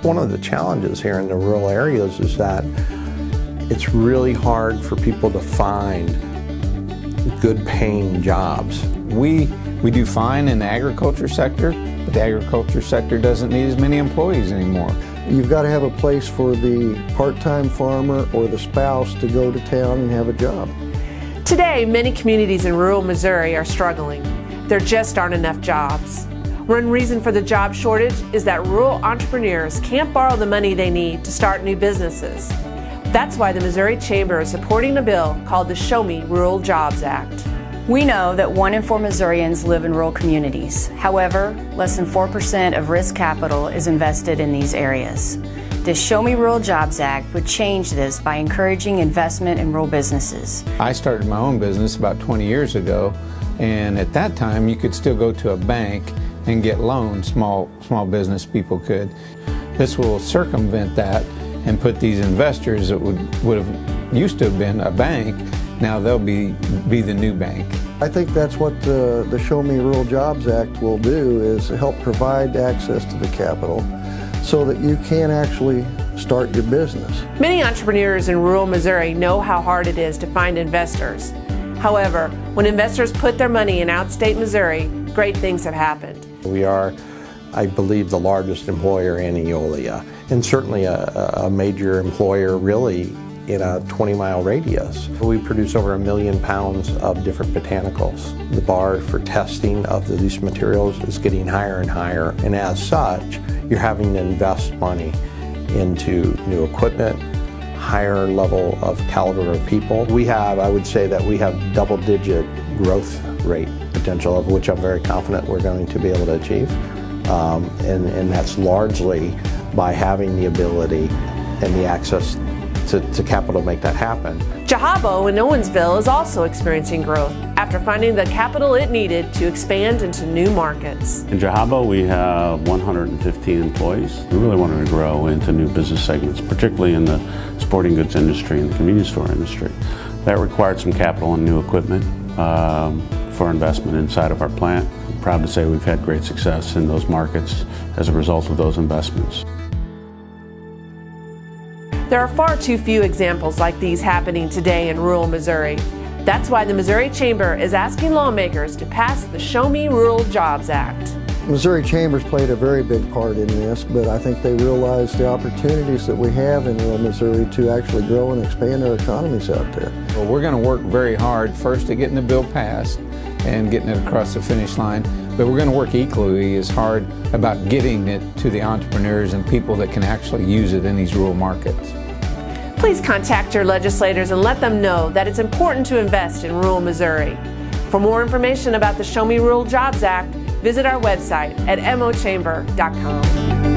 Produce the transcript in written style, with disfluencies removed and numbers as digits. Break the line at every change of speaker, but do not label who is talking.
one of the challenges here in the rural areas is that it's really hard for people to find good paying jobs.
We do fine in the agriculture sector, but the agriculture sector doesn't need as many employees anymore.
You've got to have a place for the part-time farmer or the spouse to go to town and have a job.
Today, many communities in rural Missouri are struggling. There just aren't enough jobs. One reason for the job shortage is that rural entrepreneurs can't borrow the money they need to start new businesses. That's why the Missouri Chamber is supporting a bill called the Show Me Rural Jobs Act.
We know that 1 in 4 Missourians live in rural communities. However, less than 4% of risk capital is invested in these areas. The Show Me Rural Jobs Act would change this by encouraging investment in rural businesses.
I started my own business about 20 years ago, and at that time you could still go to a bank and get loans, small business people could. This will circumvent that and put these investors that would have used to have been a bank, now they'll be the new bank.
I think that's what the Show Me Rural Jobs Act will do, is help provide access to the capital so that you can actually start your business.
Many entrepreneurs in rural Missouri know how hard it is to find investors. However, when investors put their money in outstate Missouri, great things have happened.
We are, I believe, the largest employer in Eolia, and certainly a major employer really in a 20-mile radius. We produce over 1 million pounds of different botanicals. The bar for testing of these materials is getting higher and higher, and as such, you're having to invest money into new equipment, higher level of caliber of people. We have, I would say that we have double-digit growth rate potential, of which I'm very confident we're going to be able to achieve. And that's largely by having the ability and the access to capital to make that happen.
Jahabo in Owensville is also experiencing growth after finding the capital it needed to expand into new markets.
In Jahabo, we have 115 employees. We really wanted to grow into new business segments, particularly in the sporting goods industry and the convenience store industry. That required some capital and new equipment for investment inside of our plant. I'm proud to say we've had great success in those markets as a result of those investments.
There are far too few examples like these happening today in rural Missouri. That's why the Missouri Chamber is asking lawmakers to pass the Show Me Rural Jobs Act.
Missouri Chamber's played a very big part in this, but I think they realize the opportunities that we have in rural Missouri to actually grow and expand our economies out there.
Well, we're going to work very hard first at getting the bill passed and getting it across the finish line, but we're going to work equally as hard about getting it to the entrepreneurs and people that can actually use it in these rural markets.
Please contact your legislators and let them know that it's important to invest in rural Missouri. For more information about the Show Me Rural Jobs Act, visit our website at mochamber.com.